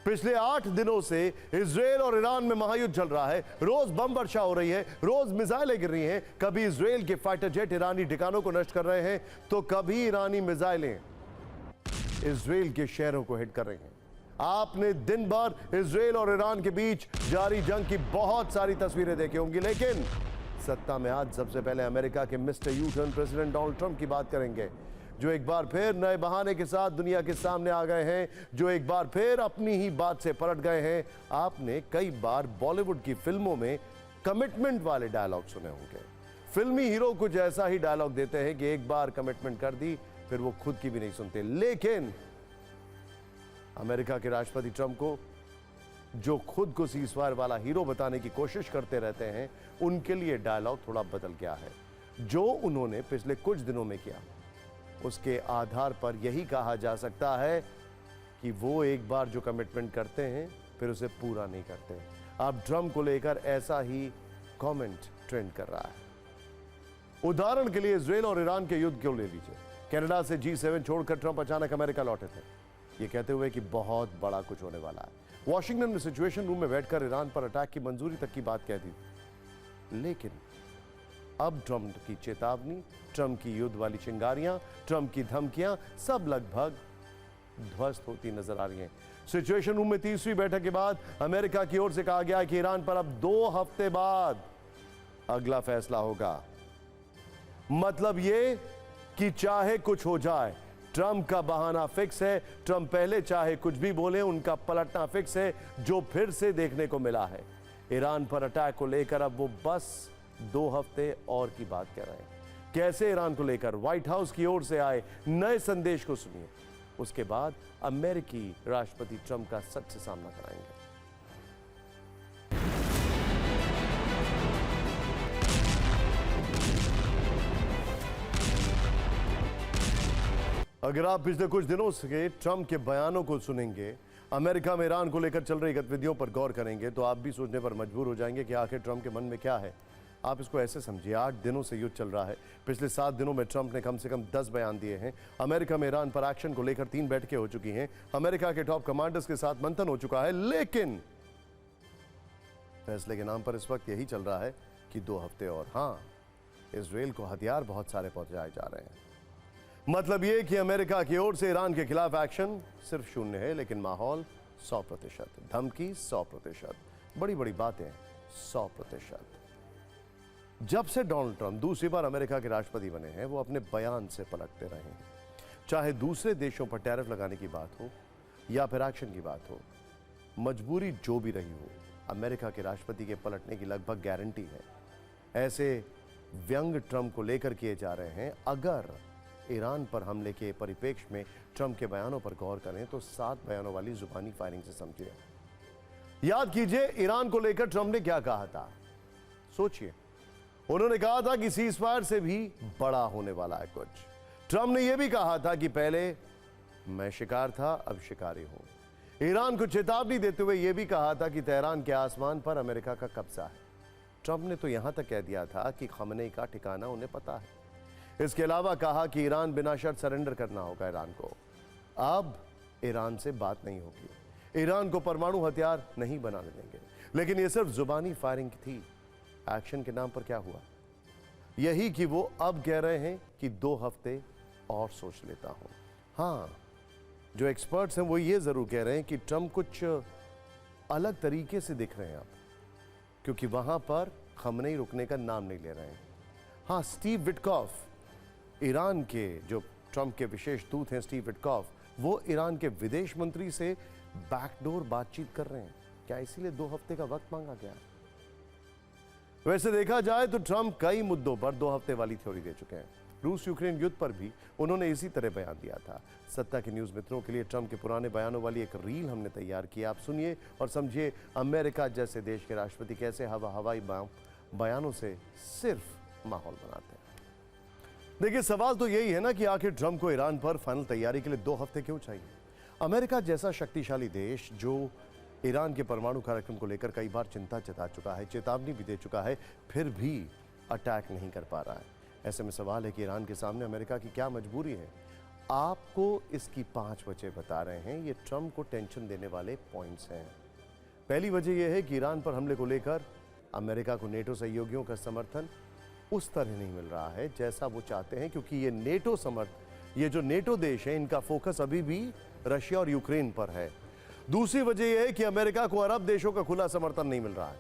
पिछले 8 दिनों से इजरायल और ईरान में महायुद्ध चल रहा है। रोज बम वर्षा हो रही है, रोज मिसाइलें गिर रही हैं। कभी इजरायल के फाइटर जेट ईरानी ठिकानों को नष्ट कर रहे हैं, तो कभी ईरानी मिसाइलें इजरायल के शहरों को हिट कर रही हैं। आपने दिन भर इजरायल और ईरान के बीच जारी जंग की बहुत सारी तस्वीरें देखी होंगी, लेकिन सत्ता में आज सबसे पहले अमेरिका के mister U turn president Donald Trump की बात करेंगे, जो एक बार फिर नए बहाने के साथ दुनिया के सामने आ गए हैं, जो एक बार फिर अपनी ही बात से पलट गए हैं। आपने कई बार बॉलीवुड की फिल्मों में कमिटमेंट वाले डायलॉग सुने होंगे। फिल्मी हीरो कुछ ऐसा ही डायलॉग देते हैं कि एक बार कमिटमेंट कर दी फिर वो खुद की भी नहीं सुनते, लेकिन अमेरिका के राष्ट्रपति ट्रंप को, जो खुद को सीजफायर वाला हीरो बताने की कोशिश करते रहते हैं, उनके लिए डायलॉग थोड़ा बदल गया है। जो उन्होंने पिछले कुछ दिनों में किया, उसके आधार पर यही कहा जा सकता है कि वो एक बार जो कमिटमेंट करते हैं फिर उसे पूरा नहीं करते। अब ट्रंप को लेकर ऐसा ही कमेंट ट्रेंड कर रहा है। उदाहरण के लिए इजरायल और ईरान के युद्ध को ले लीजिए। कनाडा से G7 छोड़कर ट्रंप अचानक अमेरिका लौटे थे, ये कहते हुए कि बहुत बड़ा कुछ होने वाला है। वॉशिंगटन में सिचुएशन रूम में बैठकर ईरान पर अटैक की मंजूरी तक की बात कह दी, लेकिन अब ट्रंप की चेतावनी, ट्रंप की युद्ध वाली चिंगारियां, ट्रंप की धमकियां सब लगभग ध्वस्त होती नजर आ रही हैं। सिचुएशन रूम में तीसरी बैठक के बाद अमेरिका की ओर से कहा गया कि ईरान पर अब 2 हफ्ते बाद अगला फैसला होगा। मतलब ये कि चाहे कुछ हो जाए, ट्रंप का बहाना फिक्स है। ट्रंप पहले चाहे कुछ भी बोले, उनका पलटना फिक्स है, जो फिर से देखने को मिला है। ईरान पर अटैक को लेकर अब वो बस 2 हफ्ते और की बात कर रहे हैं। कैसे ईरान को लेकर व्हाइट हाउस की ओर से आए नए संदेश को सुनिए, उसके बाद अमेरिकी राष्ट्रपति ट्रंप का सच से सामना कराएंगे। अगर आप पिछले कुछ दिनों से ट्रंप के बयानों को सुनेंगे, अमेरिका में ईरान को लेकर चल रही गतिविधियों पर गौर करेंगे, तो आप भी सोचने पर मजबूर हो जाएंगे कि आखिर ट्रंप के मन में क्या है। आप इसको ऐसे समझिए, 8 दिनों से युद्ध चल रहा है। पिछले 7 दिनों में ट्रंप ने कम से कम 10 बयान दिए हैं। अमेरिका में ईरान पर एक्शन को लेकर 3 बैठकें हो चुकी हैं। अमेरिका के टॉप कमांडर्स के साथ मंथन हो चुका है, लेकिन फैसले के नाम पर इस वक्त यही चल रहा है कि 2 हफ्ते और। हाँ, इजरायल को हथियार बहुत सारे पहुंचाए जा रहे हैं। मतलब यह कि अमेरिका की ओर से ईरान के खिलाफ एक्शन सिर्फ 0 है, लेकिन माहौल 100%, धमकी 100%, बड़ी बड़ी बातें 100%। जब से डोनाल्ड ट्रंप दूसरी बार अमेरिका के राष्ट्रपति बने हैं, वो अपने बयान से पलटते रहे हैं। चाहे दूसरे देशों पर टैरिफ लगाने की बात हो या फिर एक्शन की बात हो, मजबूरी जो भी रही हो, अमेरिका के राष्ट्रपति के पलटने की लगभग गारंटी है। ऐसे व्यंग ट्रंप को लेकर किए जा रहे हैं। अगर ईरान पर हमले के परिप्रेक्ष्य में ट्रंप के बयानों पर गौर करें तो 7 बयानों वाली जुबानी फायरिंग से समझिए। याद कीजिए ईरान को लेकर ट्रंप ने क्या कहा था, सोचिए। उन्होंने कहा था कि सीजफायर से भी बड़ा होने वाला है कुछ। ट्रंप ने यह भी कहा था कि पहले मैं शिकार था, अब शिकारी हूं। ईरान को चेतावनी देते हुए यह भी कहा था कि तेहरान के आसमान पर अमेरिका का कब्जा है। ट्रंप ने तो यहां तक कह दिया था कि खमनेई का ठिकाना उन्हें पता है। इसके अलावा कहा कि ईरान बिना शर्त सरेंडर करना होगा ईरान को। अब ईरान से बात नहीं होगी, ईरान को परमाणु हथियार नहीं बनाने देंगे। लेकिन यह सिर्फ जुबानी फायरिंग थी। एक्शन के नाम पर क्या हुआ? यही कि वो अब कह रहे हैं कि 2 हफ्ते और सोच लेता हूं। हां, जो एक्सपर्ट्स हैं वो ये जरूर कह रहे हैं कि ट्रंप कुछ अलग तरीके से दिख रहे हैं अब, क्योंकि वहां पर खमनेई रुकने का नाम नहीं ले रहे हैं। हां, स्टीव विटकॉफ, ईरान के जो ट्रंप के विशेष दूत हैं, स्टीव विटकॉफ, वो ईरान के विदेश मंत्री से बैकडोर बातचीत कर रहे हैं। क्या इसीलिए 2 हफ्ते का वक्त मांगा गया? वैसे देखा जाए तो ट्रंप कई मुद्दों पर 2 हफ्ते वाली थ्योरी दे चुके हैं। रूस यूक्रेन युद्ध पर भी उन्होंने इसी तरह बयान दिया था। सत्ता के न्यूज मित्रों के लिए ट्रंप के पुराने बयानों वाली एक रील हमने तैयार की। आप सुनिए और समझिए अमेरिका जैसे देश के राष्ट्रपति कैसे हवाई बयानों से सिर्फ माहौल बनाते हैं। देखिए, सवाल तो यही है ना कि आखिर ट्रंप को ईरान पर फाइनल तैयारी के लिए 2 हफ्ते क्यों चाहिए? अमेरिका जैसा शक्तिशाली देश जो ईरान के परमाणु कार्यक्रम को लेकर कई बार चिंता जता चुका है, चेतावनी भी दे चुका है, फिर भी अटैक नहीं कर पा रहा है। ऐसे में सवाल है कि ईरान के सामने अमेरिका की क्या मजबूरी है? आपको इसकी 5 वजह बता रहे हैं। ये ट्रंप को टेंशन देने वाले पॉइंट्स हैं। पहली वजह यह है कि ईरान पर हमले को लेकर अमेरिका को नेटो सहयोगियों का समर्थन उस तरह नहीं मिल रहा है जैसा वो चाहते हैं, क्योंकि ये जो नेटो देश है इनका फोकस अभी भी रशिया और यूक्रेन पर है। दूसरी वजह यह है कि अमेरिका को अरब देशों का खुला समर्थन नहीं मिल रहा है।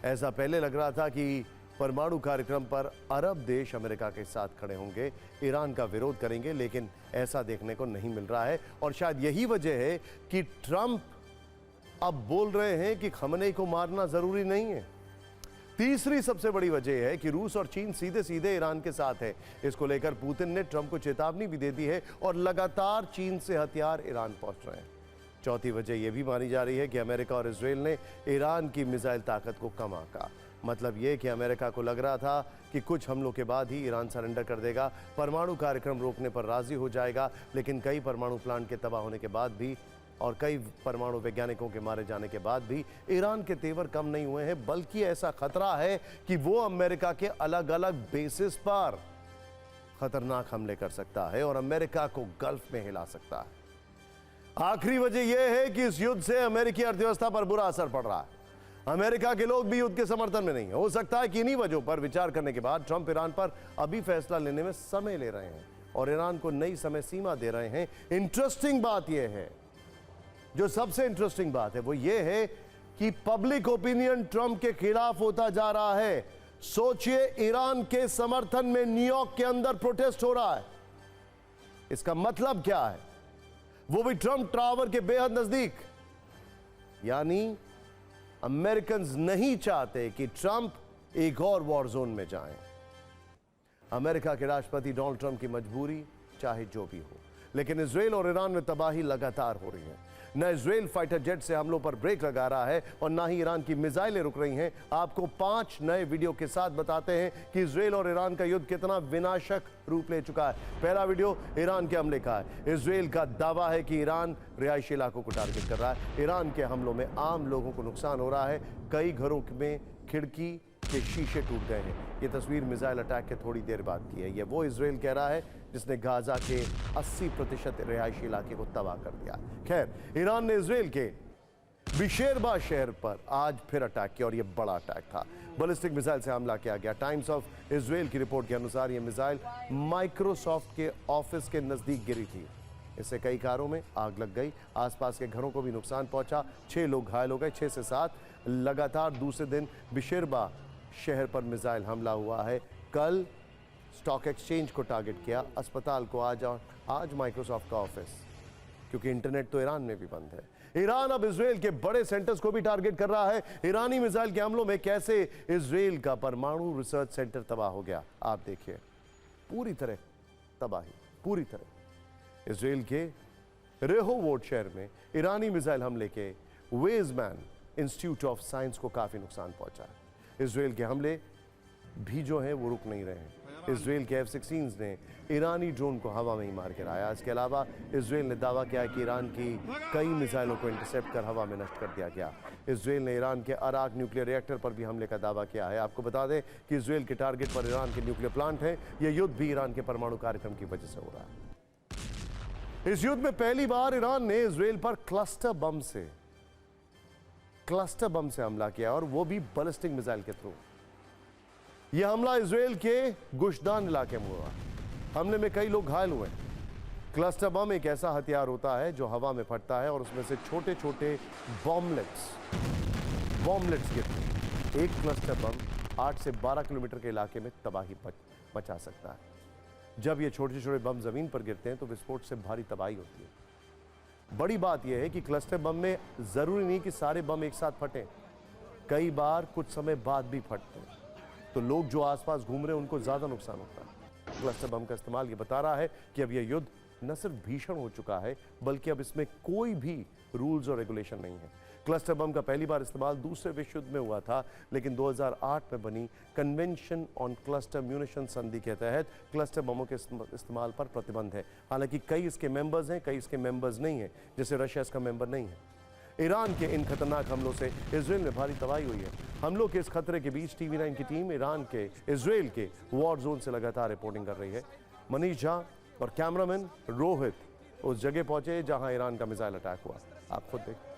ऐसा पहले लग रहा था कि परमाणु कार्यक्रम पर अरब देश अमेरिका के साथ खड़े होंगे, ईरान का विरोध करेंगे, लेकिन ऐसा देखने को नहीं मिल रहा है। और शायद यही वजह है कि ट्रंप अब बोल रहे हैं कि खमेनी को मारना जरूरी नहीं है। तीसरी सबसे बड़ी वजह है कि रूस और चीन सीधे सीधे ईरान के साथ है। इसको लेकर पुतिन ने ट्रंप को चेतावनी भी दे दी है और लगातार चीन से हथियार ईरान पहुंच रहे हैं। चौथी वजह यह भी मानी जा रही है कि अमेरिका और इजराइल ने ईरान की मिसाइल ताकत को कम आंका। मतलब यह कि अमेरिका को लग रहा था कि कुछ हमलों के बाद ही ईरान सरेंडर कर देगा, परमाणु कार्यक्रम रोकने पर राजी हो जाएगा, लेकिन कई परमाणु प्लांट के तबाह होने के बाद भी और कई परमाणु वैज्ञानिकों के मारे जाने के बाद भी ईरान के तेवर कम नहीं हुए हैं, बल्कि ऐसा खतरा है कि वो अमेरिका के अलग अलग बेसिस पर खतरनाक हमले कर सकता है और अमेरिका को गल्फ में हिला सकता है। आखिरी वजह यह है कि इस युद्ध से अमेरिकी अर्थव्यवस्था पर बुरा असर पड़ रहा है। अमेरिका के लोग भी युद्ध के समर्थन में नहीं है। हो सकता है कि इन्हीं वजहों पर विचार करने के बाद ट्रंप ईरान पर अभी फैसला लेने में समय ले रहे हैं और ईरान को नई समय सीमा दे रहे हैं। इंटरेस्टिंग बात यह है, जो सबसे इंटरेस्टिंग बात है वो ये है कि पब्लिक ओपिनियन ट्रंप के खिलाफ होता जा रहा है। सोचिए, ईरान के समर्थन में न्यूयॉर्क के अंदर प्रोटेस्ट हो रहा है। इसका मतलब क्या है? वो भी ट्रंप टावर के बेहद नजदीक। यानी अमेरिकन्स नहीं चाहते कि ट्रंप एक और वॉर जोन में जाएं। अमेरिका के राष्ट्रपति डोनाल्ड ट्रंप की मजबूरी चाहे जो भी हो, लेकिन इजराइल और ईरान में तबाही लगातार हो रही है। न इजराइल फाइटर जेट से हमलों पर ब्रेक लगा रहा है और ना ही ईरान की मिसाइलें रुक रही हैं। आपको 5 नए वीडियो के साथ बताते हैं कि इजराइल और ईरान का युद्ध कितना विनाशक रूप ले चुका है। पहला वीडियो ईरान के हमले का है। इजराइल का दावा है कि ईरान रिहायशी इलाकों को टारगेट कर रहा है। ईरान के हमलों में आम लोगों को नुकसान हो रहा है। कई घरों में खिड़की के शीशे टूट गए हैं। ये तस्वीर मिसाइल अटैक के थोड़ी देर बाद की है। ये वो इजराइल कह रहा है जिसने गाजा के 80% रिहायशी इलाके को तबाह कर दिया। खैर, ईरान ने इजराइल के बिशेरबा शहर पर आज फिर अटैक किया और यह बड़ा अटैक था। बैलिस्टिक मिसाइल से हमला किया गया। टाइम्स ऑफ इजराइल की रिपोर्ट के अनुसार यह मिसाइल माइक्रोसॉफ्ट के ऑफिस के नजदीक गिरी थी। इससे कई कारों में आग लग गई। आसपास के घरों को भी नुकसान पहुंचा। 6 लोग घायल हो गए। 6 से 7 लगातार दूसरे दिन बिशेरबा शहर पर मिसाइल हमला हुआ है। कल स्टॉक एक्सचेंज को टारगेट किया, अस्पताल को आज माइक्रोसॉफ्ट का ऑफिस, क्योंकि इंटरनेट तो ईरान में भी बंद है। ईरान अब इजराइल के बड़े सेंटर्स को भी टारगेट कर रहा है। ईरानी मिसाइल के हमलों में कैसे इजराइल का परमाणु रिसर्च सेंटर तबाह हो गया, आप देखिए। पूरी तरह तबाही, पूरी तरह। इजराइल के रेहोवोट शहर में ईरानी मिसाइल हमले के वेजमैन इंस्टीट्यूट ऑफ साइंस को काफी नुकसान पहुंचा है। इजराइल के हमले भी जो हैं वो रुक नहीं रहे हैं। इजराइल के F-16 ने ईरानी ड्रोन को हवा में ही मार गिराया। इसके अलावा इजराइल ने दावा किया कि ईरान की कई मिसाइलों को इंटरसेप्ट कर हवा में नष्ट कर दिया गया। इजराइल ने ईरान के अराक न्यूक्लियर रिएक्टर पर भी हमले का दावा किया है। आपको बता दें कि इजराइल के टारगेट पर ईरान के न्यूक्लियर प्लांट है। यह युद्ध भी ईरान के परमाणु कार्यक्रम की वजह से हो रहा है। इस युद्ध में पहली बार ईरान ने इजराइल पर क्लस्टर बम से हमला किया, और वो भी बैलिस्टिक मिसाइल के थ्रू। यह हमला इजराइल के गुशदान इलाके में हुआ। हमले में कई लोग घायल हुए। क्लस्टर बम एक ऐसा हथियार होता है जो हवा में फटता है और उसमें से छोटे छोटे बॉम्बलेट्स गिरते हैं। एक क्लस्टर बम 8 से 12 किलोमीटर के इलाके में तबाही मचा सकता है। जब ये छोटे छोटे बम जमीन पर गिरते हैं तो विस्फोट से भारी तबाही होती है। बड़ी बात यह है कि क्लस्टर बम में जरूरी नहीं कि सारे बम एक साथ फटें, कई बार कुछ समय बाद भी फटते हैं, तो लोग जो आसपास घूम रहे हैं उनको ज्यादा नुकसान होता है। क्लस्टर बम का इस्तेमाल ये बता रहा है कि अब यह युद्ध न सिर्फ भीषण हो चुका है, बल्कि अब इसमें कोई भी रूल्स और रेगुलेशन नहीं है। क्लस्टर बम का पहली बार इस्तेमाल दूसरे विश्व युद्ध में हुआ था, लेकिन 2008 में बनी कन्वेंशन ऑन क्लस्टर म्यूनिशन संधि के तहत क्लस्टर बमों के इस्तेमाल पर प्रतिबंध है। हालांकि कई इसके मेंबर्स हैं, कई इसके मेंबर्स नहीं हैं, जैसे रशिया इसका मेंबर नहीं है। ईरान के इन खतरनाक हमलों से इजराइल में भारी तबाही हुई है। हमलों के इस खतरे के बीच TV9 की टीम इजराइल के वॉर जोन से लगातार रिपोर्टिंग कर रही है। मनीष झा, और कैमरामैन रोहित उस जगह पहुंचे जहां ईरान का मिसाइल अटैक हुआ। आप खुद देखें।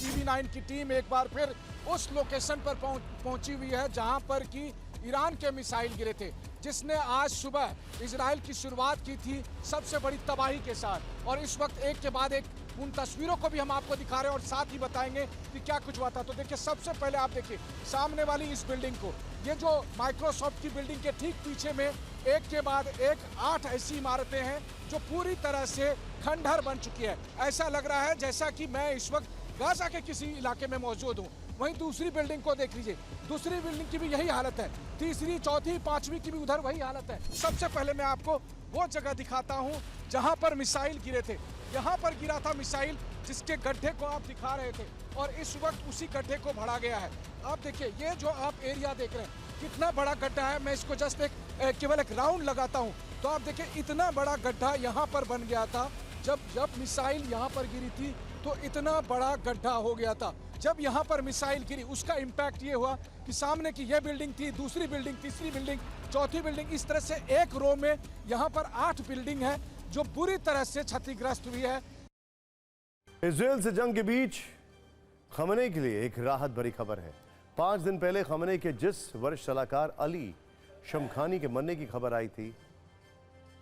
TV9 की टीम एक बार फिर उस लोकेशन पर पहुंची हुई है जहां पर कि ईरान के मिसाइल गिरे थे, जिसने आज सुबह इजराइल की शुरुआत की थी सबसे बड़ी तबाही के साथ। और इस वक्त एक के बाद एक उन तस्वीरों को भी हम आपको दिखा रहे हैं और साथ ही बताएंगे कि क्या कुछ हुआ था। तो देखिए, सबसे पहले आप देखिए सामने वाली इस बिल्डिंग को, ये जो माइक्रोसॉफ्ट की बिल्डिंग के ठीक पीछे में एक के बाद एक 8 ऐसी इमारतें हैं जो पूरी तरह से खंडहर बन चुकी है। ऐसा लग रहा है जैसा कि मैं इस वक्त गाजा के किसी इलाके में मौजूद हूँ। वहीं दूसरी बिल्डिंग को देख लीजिए, दूसरी बिल्डिंग की भी यही हालत है, तीसरी, चौथी, पांचवी की भी उधर वही हालत है। सबसे पहले मैं आपको वो जगह दिखाता हूँ जहां पर मिसाइल गिरे थे। यहाँ पर गिरा था मिसाइल, जिसके गड्ढे को आप दिखा रहे थे, और इस वक्त उसी गड्ढे को भरा गया है। आप देखिए, ये जो आप एरिया देख रहे हैं कितना बड़ा गड्ढा है। मैं इसको जस्ट केवल एक राउंड लगाता हूँ तो आप देखिए इतना बड़ा गड्ढा यहाँ पर बन गया था। जब मिसाइल यहाँ पर गिरी थी तो इतना बड़ा गड्ढा हो गया था। जब यहाँ पर मिसाइल गिरी, उसका इम्पैक्ट ये हुआ कि सामने की ये बिल्डिंग थी, दूसरी बिल्डिंग, तीसरी बिल्डिंग, चौथी बिल्डिंग, इस तरह से एक रो में यहाँ पर 8 बिल्डिंग है जो पूरी तरह से क्षतिग्रस्त हुई है। इजराइल से जंग के बीच खमेनी के लिए एक राहत भरी खबर है। 5 दिन पहले खमेनी के जिस वरिष्ठ सलाहकार अली शमखानी के मरने की खबर आई थी,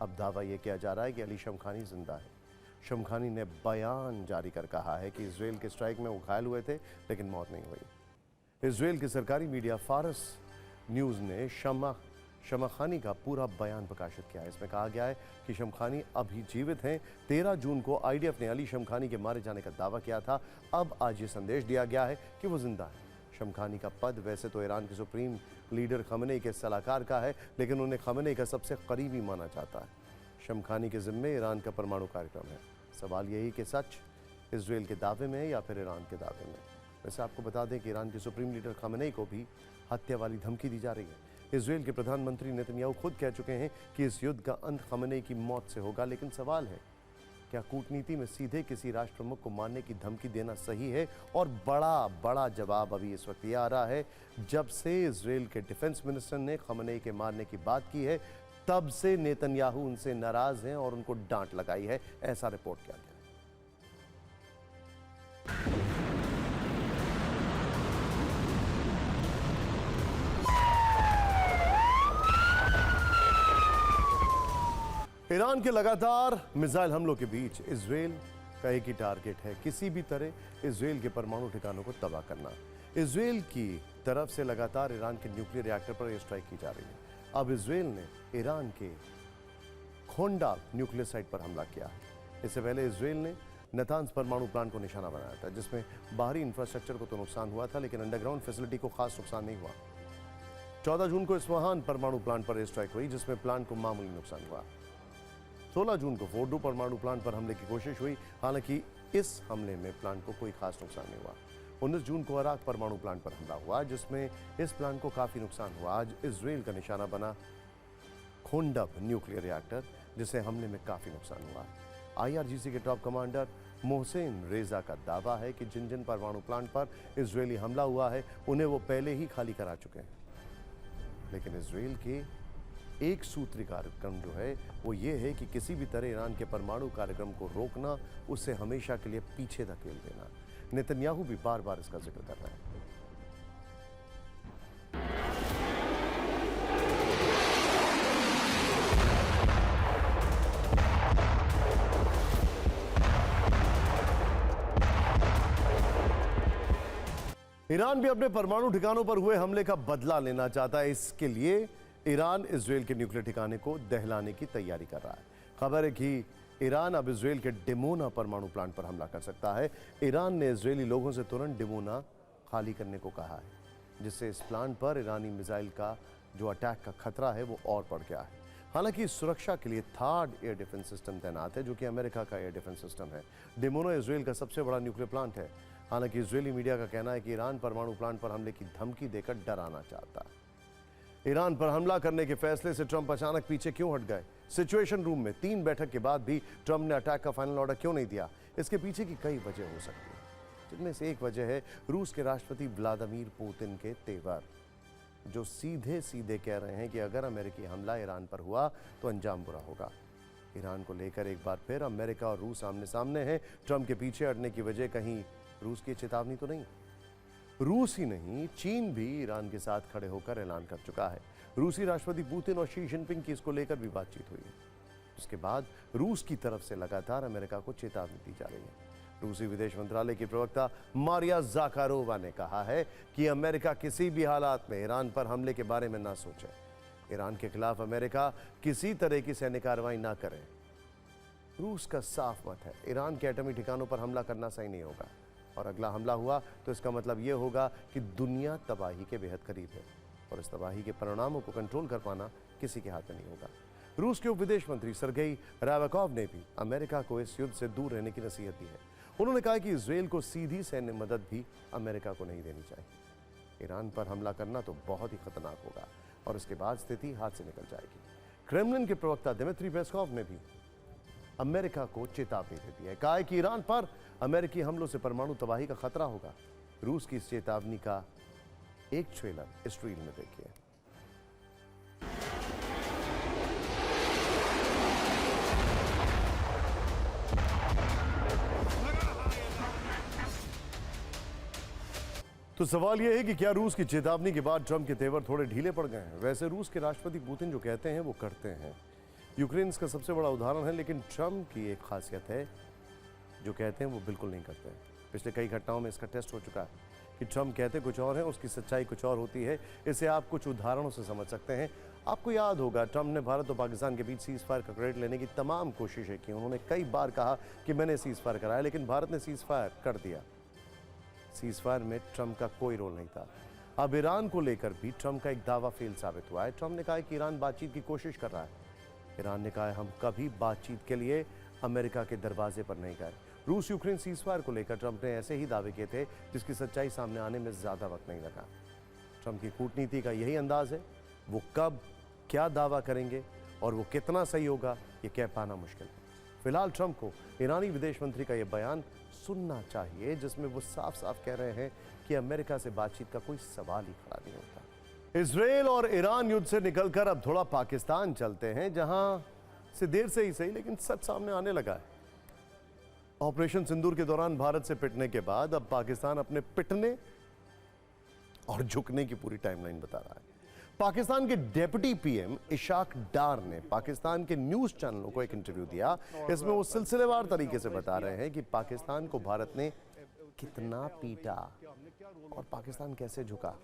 अब दावा यह किया जा रहा है कि अली शमखानी जिंदा है। शमखानी ने बयान जारी कर कहा है कि इजराइल के स्ट्राइक में वो घायल हुए थे लेकिन मौत नहीं हुई। इजराइल की सरकारी मीडिया फारस न्यूज़ ने शमखानी का पूरा बयान प्रकाशित किया है। इसमें कहा गया है कि शमखानी अभी जीवित हैं। 13 जून को आईडीएफ ने अली शमखानी के मारे जाने का दावा किया था। अब आज ये संदेश दिया गया है कि वो जिंदा है। शमखानी का पद वैसे तो ईरान के सुप्रीम लीडर खमेनी के सलाहकार का है, लेकिन उन्हें खमेनी का सबसे करीबी माना जाता है। शमखानी के जिम्मे ईरान का परमाणु कार्यक्रम है। सवाल यही कि सच इजराइल के दावे में है या फिर ईरान के दावे में। वैसे आपको बता दें कि ईरान के सुप्रीम लीडर खमेनी को भी हत्या वाली धमकी दी जा रही है। इजराइल के प्रधानमंत्री नेतन्याहू खुद कह चुके हैं कि इस युद्ध का अंत खमेनी की मौत से होगा, लेकिन सवाल है क्या कूटनीति में सीधे किसी राष्ट्र प्रमुख को मारने की धमकी देना सही है? और बड़ा जवाब अभी इस वक्त ये आ रहा है, जब से इजराइल के डिफेंस मिनिस्टर ने खमेनी के मारने की बात की है, तब से नेतन्याहू उनसे नाराज हैं और उनको डांट लगाई है। ऐसा रिपोर्ट किया गया है। ईरान के लगातार मिसाइल हमलों के बीच इजराइल का एक ही टारगेट है, किसी भी तरह इजराइल के परमाणु ठिकानों को तबाह करना। इजराइल की तरफ से लगातार ईरान के न्यूक्लियर रिएक्टर पर एयर स्ट्राइक की जा रही है। अब इजराइल ने ईरान के खोंडा न्यूक्लियर साइट पर हमला किया है। इससे पहले इजराइल ने नतांज परमाणु प्लांट को निशाना बनाया था, जिसमें बाहरी इंफ्रास्ट्रक्चर को तो नुकसान हुआ था, लेकिन अंडरग्राउंड फैसिलिटी को खास नुकसान नहीं हुआ। 14 जून को इस्फहान परमाणु प्लांट पर एयर स्ट्राइक हुई, जिसमें प्लांट को मामूली नुकसान हुआ। 16 जून को फोर्डो परमाणु प्लांट पर हमले की कोशिश हुई, हालांकि इस हमले में प्लांट को कोई खास नुकसान नहीं हुआ। 19 जून को अराक परमाणु प्लांट पर हमला हुआ, जिसमें इस प्लांट को काफी नुकसान हुआ। आज इजराइल का निशाना बना खोंडब न्यूक्लियर रिएक्टर, जिसे हमले में काफी नुकसान हुआ। IRGC के टॉप कमांडर मोहसिन रेजा का दावा है कि जिन जिन परमाणु प्लांट पर इजरायली हमला हुआ है, उन्हें वो पहले ही खाली करा चुके हैं। लेकिन इजराइल के एक सूत्री कार्यक्रम जो है वो ये है कि किसी भी तरह ईरान के परमाणु कार्यक्रम को रोकना, उससे हमेशा के लिए पीछे धकेल देना। नेतन्याहू भी बार बार इसका जिक्र कर रहे हैं। ईरान भी अपने परमाणु ठिकानों पर हुए हमले का बदला लेना चाहता है। इसके लिए ईरान इजराइल के न्यूक्लियर ठिकाने को दहलाने की तैयारी कर रहा है। खबर है कि ईरान अब इजराइल के डिमोना परमाणु प्लांट पर हमला कर सकता है। ईरान ने इजरायली लोगों से तुरंत डिमोना खाली करने को कहा है, जिससे इस प्लांट पर ईरानी मिसाइल का जो अटैक का खतरा है वो और बढ़ गया है। हालांकि सुरक्षा के लिए थर्ड एयर डिफेंस सिस्टम तैनात है, जो कि अमेरिका का एयर डिफेंस सिस्टम है। डिमोना इजराइल का सबसे बड़ा न्यूक्लियर प्लांट है। हालांकि इजरायली मीडिया का कहना है कि ईरान परमाणु प्लांट पर हमले की धमकी देकर डराना चाहता है। ईरान पर हमला करने के फैसले से ट्रंप अचानक पीछे क्यों हट गए? सिचुएशन रूम में 3 बैठक के बाद भी ट्रंप ने अटैक का फाइनल ऑर्डर क्यों नहीं दिया? इसके पीछे की कई वजह हो सकती है, जिनमें से एक वजह है रूस के राष्ट्रपति व्लादिमीर पुतिन के तेवर, जो सीधे सीधे कह रहे हैं कि अगर अमेरिकी हमला ईरान पर हुआ तो अंजाम बुरा होगा। ईरान को लेकर एक बार फिर अमेरिका और रूस आमने सामने हैं। ट्रंप के पीछे हटने की वजह कहीं रूस की चेतावनी तो नहीं? रूस ही नहीं, चीन भी ईरान के साथ खड़े होकर ऐलान कर चुका है। रूसी राष्ट्रपति पुतिन और शी जिनपिंग की इसको लेकर भी बातचीत हुई है। उसके बाद रूस की तरफ से लगातार अमेरिका को चेतावनी दी जा रही है। रूसी विदेश मंत्रालय की प्रवक्ता मारिया ज़ाखारोवा ने कहा है कि अमेरिका किसी भी हालात में ईरान पर हमले के बारे में ना सोचे। ईरान के खिलाफ अमेरिका किसी तरह की सैन्य कार्रवाई ना करे। रूस का साफ मत है, ईरान के एटमी ठिकानों पर हमला करना सही नहीं होगा, और अगला हमला हुआ तो इसका मतलब यह होगा कि दुनिया तबाही के बेहद करीब है, और इस तबाही के परिणामों को कंट्रोल कर पाना किसी के हाथ में नहीं होगा। रूस के उप विदेश मंत्री सरगेई रावकोव ने भी अमेरिका को इस युद्ध से दूर रहने की नसीहत दी है। उन्होंने कहा कि इजरायल को सीधी सैन्य मदद भी अमेरिका को नहीं देनी चाहिए। ईरान पर हमला करना तो बहुत ही खतरनाक होगा, और इसके बाद स्थिति हाथ से निकल जाएगी। क्रेमलिन के प्रवक्ता दिमित्री पेस्कोव ने भी अमेरिका को चेतावनी दे दी है। कहा है कि ईरान पर अमेरिकी हमलों से परमाणु तबाही का खतरा होगा। रूस की इस चेतावनी का एक ट्रेलर इस रील में देखिए। तो सवाल यह है कि क्या रूस की चेतावनी के बाद ट्रंप के तेवर थोड़े ढीले पड़ गए हैं? वैसे रूस के राष्ट्रपति पुतिन जो कहते हैं वो करते हैं। यूक्रेन इसका सबसे बड़ा उदाहरण है, लेकिन ट्रंप की एक खासियत है, जो कहते हैं वो बिल्कुल नहीं करते हैं। पिछले कई घटनाओं में इसका टेस्ट हो चुका है कि ट्रंप कहते कुछ और है, उसकी सच्चाई कुछ और होती है। इसे आप कुछ उदाहरणों से समझ सकते हैं। आपको याद होगा, ट्रंप ने भारत और पाकिस्तान के बीच सीज फायर का क्रेडिट लेने की तमाम कोशिशें की। उन्होंने कई बार कहा कि मैंने सीज फायर कराया, लेकिन भारत ने सीज फायर कर दिया। सीज फायर में ट्रंप का कोई रोल नहीं था। अब ईरान को लेकर भी ट्रंप का एक दावा फेल साबित हुआ है। ट्रंप ने कहा है कि ईरान बातचीत की कोशिश कर रहा है। ईरान ने कहा है हम कभी बातचीत के लिए अमेरिका के दरवाजे पर नहीं गए। रूस यूक्रेन सीज फायर को लेकर ट्रंप ने ऐसे ही दावे किए थे, जिसकी सच्चाई सामने आने में ज्यादा वक्त नहीं लगा। ट्रंप की कूटनीति का यही अंदाज है। वो कब क्या दावा करेंगे और वो कितना सही होगा, ये कह पाना मुश्किल है। फिलहाल ट्रंप को ईरानी विदेश मंत्री का यह बयान सुनना चाहिए, जिसमें वो साफ साफ कह रहे हैं कि अमेरिका से बातचीत का कोई सवाल ही खड़ा नहीं होता। इजरायल और ईरान युद्ध से निकलकर अब थोड़ा पाकिस्तान चलते हैं, जहां से देर से ही सही लेकिन सच सामने आने लगा है। ऑपरेशन सिंदूर के दौरान भारत से पिटने के बाद अब पाकिस्तान अपने पिटने और झुकने की पूरी टाइमलाइन बता रहा है। पाकिस्तान के डिप्टी पीएम इशाक डार ने पाकिस्तान के न्यूज चैनलों को एक इंटरव्यू दिया। इसमें वो सिलसिलेवार तरीके से बता रहे हैं कि पाकिस्तान को भारत ने कितना पीटा और पाकिस्तान कैसे झुका।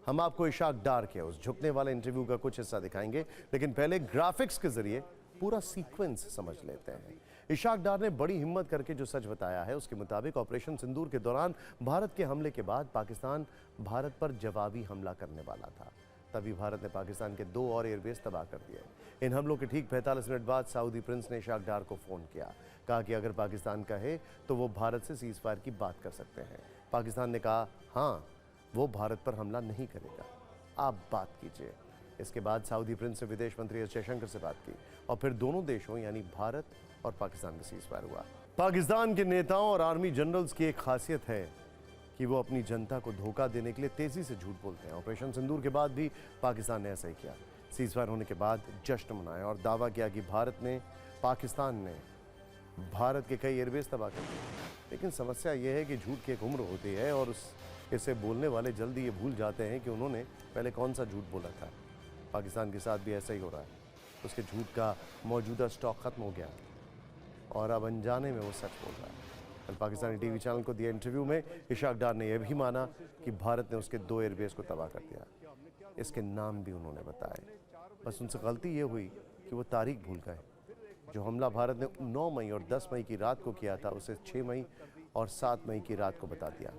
हम आपको इशाक डार के उस झुकने वाले इंटरव्यू का कुछ हिस्सा दिखाएंगे, लेकिन पहले ग्राफिक्स के जरिए पूरा सीक्वेंस समझ लेते हैं। इशाक डार ने बड़ी हिम्मत करके जो सच बताया है, उसके मुताबिक ऑपरेशन सिंदूर के दौरान भारत के हमले के बाद पाकिस्तान भारत पर जवाबी हमला करने वाला था। तभी भारत ने पाकिस्तान के 2 और एयरबेस तबाह कर दिए। इन हमलों के ठीक 45 मिनट बाद सऊदी प्रिंस ने इशाक डार को फोन किया। कहा कि अगर पाकिस्तान कहे तो वो भारत से सीज फायर की बात कर सकते हैं। पाकिस्तान ने कहा हाँ, वो भारत पर हमला नहीं करेगा, आप बात कीजिए। इसके बाद सऊदी प्रिंस ने विदेश मंत्री एस जयशंकर से बात की और फिर दोनों देशों यानी भारत और पाकिस्तान में सीज फायर हुआ। पाकिस्तान के नेताओं और आर्मी जनरल्स की एक खासियत है कि वो अपनी जनता को धोखा देने के लिए तेजी से झूठ बोलते हैं। ऑपरेशन सिंदूर के बाद भी पाकिस्तान ने ऐसा ही किया। सीज फायर होने के बाद जश्न मनाया और दावा किया कि पाकिस्तान ने भारत के कई एयरबेस तबाह कर दिए। लेकिन समस्या यह है कि झूठ की एक उम्र होती है और इसे बोलने वाले जल्दी ये भूल जाते हैं कि उन्होंने पहले कौन सा झूठ बोला था। पाकिस्तान के साथ भी ऐसा ही हो रहा है। उसके झूठ का मौजूदा स्टॉक खत्म हो गया और अब अनजाने में वो सच बोल रहा है। कल पाकिस्तानी टीवी चैनल को दिए इंटरव्यू में इशाक डार ने यह भी माना कि भारत ने उसके 2 एयरबेस को तबाह कर दिया। इसके नाम भी उन्होंने बताए। बस उनसे गलती ये हुई कि वो तारीख भूल गए। जो हमला भारत ने 9 मई और 10 मई की रात को किया था, उसे 6 मई और 7 मई की रात को बता दिया,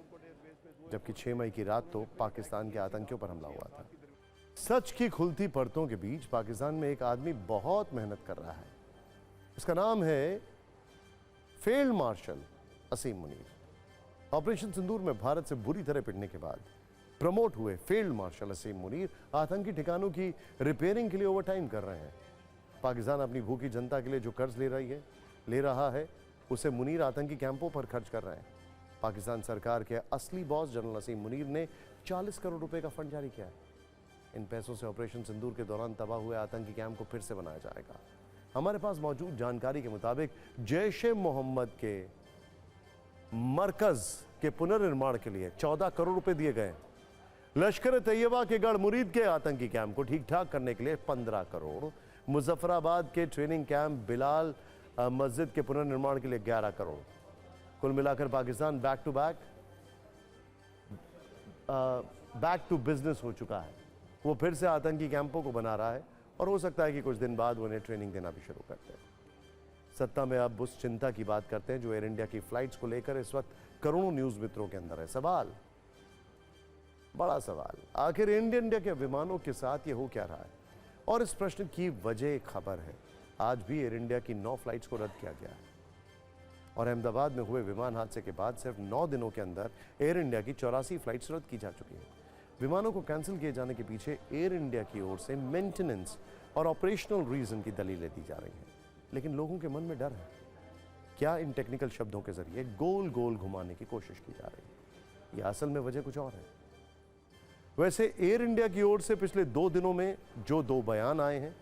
जबकि 6 मई की रात तो पाकिस्तान के आतंकियों पर हमला हुआ था। सच की खुलती परतों के बीच पाकिस्तान में एक आदमी बहुत मेहनत कर रहा है। इसका नाम है फील्ड मार्शल असीम मुनीर। ऑपरेशन सिंदूर में भारत से बुरी तरह पिटने के बाद प्रमोट हुए फील्ड मार्शल असीम मुनीर आतंकी ठिकानों की रिपेयरिंग के लिए ओवरटाइम कर रहे हैं। पाकिस्तान अपनी भूखी जनता के लिए जो कर्ज ले रहा है, उसे मुनीर आतंकी कैंपों पर खर्च कर रहे हैं। पाकिस्तान सरकार के असली बॉस जनरल नसीम मुनीर ने 40 करोड़ रुपए का फंड जारी किया है। इन पैसों से ऑपरेशन सिंदूर के दौरान तबाह हुए आतंकी कैंप को फिर से बनाया जाएगा। हमारे पास मौजूद जानकारी के मुताबिक जैश-ए-मोहम्मद के मरकज के पुनर्निर्माण के लिए 14 करोड़ रुपए दिए गए। लश्कर तैयबा के गढ़ मुरीद के आतंकी कैंप को ठीक ठाक करने के लिए 15 करोड़, मुजफ्फराबाद के ट्रेनिंग कैंप बिलाल मस्जिद के पुनर्निर्माण के लिए 11 करोड़। कुल मिलाकर पाकिस्तान बैक टू बिजनेस हो चुका है। वो फिर से आतंकी कैंपों को बना रहा है और हो सकता है कि कुछ दिन बाद वो उन्हें ट्रेनिंग देना भी शुरू करते हैं। सत्ता में अब उस चिंता की बात करते हैं जो एयर इंडिया की फ्लाइट्स को लेकर इस वक्त करोड़ों न्यूज मित्रों के अंदर है। सवाल, बड़ा सवाल, आखिर इंडिया के विमानों के साथ ये हो क्या रहा है? और इस प्रश्न की वजह एक खबर है। आज भी एयर इंडिया की 9 फ्लाइट्स को रद्द किया गया है और अहमदाबाद में हुए विमान हादसे के बाद सिर्फ 9 दिनों के अंदर एयर इंडिया की 84 फ्लाइट्स रद्द की जा चुकी हैं। विमानों को कैंसिल किए जाने के पीछे एयर इंडिया की ओर से मेंटेनेंस और ऑपरेशनल रीजन की दलीलें दी जा रही हैं, लेकिन लोगों के मन में डर है। क्या इन टेक्निकल शब्दों के जरिए गोल गोल घुमाने की कोशिश की जा रही है या असल में वजह कुछ और है? वैसे एयर इंडिया की ओर से पिछले 2 दिनों में जो 2 बयान आए हैं,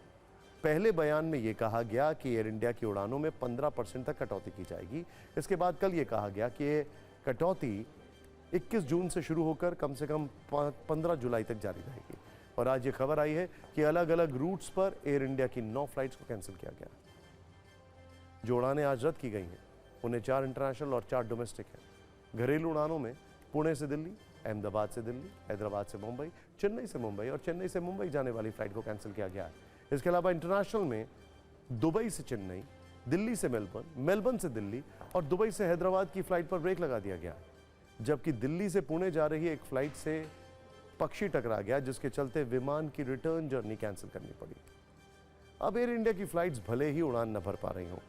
पहले बयान में यह कहा गया कि एयर इंडिया की उड़ानों में 15% तक कटौती की जाएगी। इसके बाद कल यह कहा गया कि ये कटौती 21 जून से शुरू होकर कम से कम 15 जुलाई तक जारी रहेगी। और आज ये खबर आई है कि अलग अलग रूट्स पर एयर इंडिया की 9 फ्लाइट्स को कैंसिल किया गया। जो उड़ानें आज रद्द की गई हैं उन्हें 4 इंटरनेशनल और 4 डोमेस्टिक हैं। घरेलू उड़ानों में पुणे से दिल्ली, अहमदाबाद से दिल्ली, हैदराबाद से मुंबई, चेन्नई से मुंबई और चेन्नई से मुंबई जाने वाली फ्लाइट को कैंसिल किया गया है। इसके अलावा इंटरनेशनल में दुबई से चेन्नई, दिल्ली से मेलबर्न, मेलबर्न से दिल्ली और दुबई से हैदराबाद की फ्लाइट पर ब्रेक लगा दिया गया, जबकि दिल्ली से पुणे जा रही एक फ्लाइट से पक्षी टकरा गया, जिसके चलते विमान की रिटर्न जर्नी कैंसिल करनी पड़ी। अब एयर इंडिया की फ्लाइट्स भले ही उड़ान न भर पा रही हों,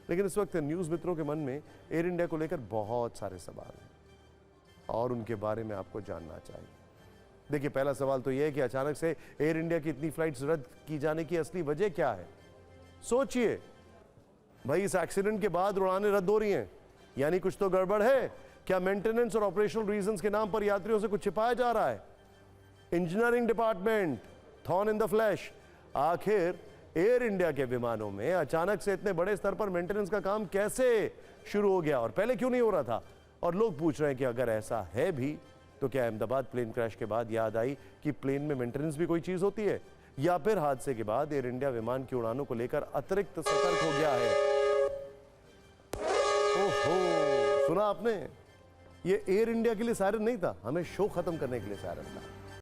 लेकिन इस वक्त न्यूज़ मित्रों के मन में एयर इंडिया को लेकर बहुत सारे सवाल हैं और उनके बारे में आपको जानना चाहिए। देखिए, पहला सवाल तो यह है कि अचानक से एयर इंडिया की इतनी फ्लाइट्स रद्द की जाने की असली वजह क्या है? सोचिए भाई, इस एक्सीडेंट के बाद उड़ानें रद्द हो रही हैं, यानी कुछ तो गड़बड़ है। क्या मेंटेनेंस और ऑपरेशनल रीजंस के नाम पर यात्रियों से कुछ छिपाया जा रहा है? Engineering department, thorn in the flash. आखिर एयर इंडिया के विमानों में अचानक से इतने बड़े स्तर पर मेंटेनेंस का काम कैसे शुरू हो गया और पहले क्यों नहीं हो रहा था? और लोग पूछ रहे हैं कि अगर ऐसा है भी तो क्या अहमदाबाद प्लेन क्रैश के बाद याद आई कि प्लेन में मेंटेनेंस भी कोई चीज होती है, या फिर हादसे के बाद एयर इंडिया विमान की उड़ानों को लेकर अतिरिक्त सतर्क हो गया है? ओहो, सुना आपने? ये एयर इंडिया के लिए सायरन नहीं था, हमें शो खत्म करने के लिए सायरन था।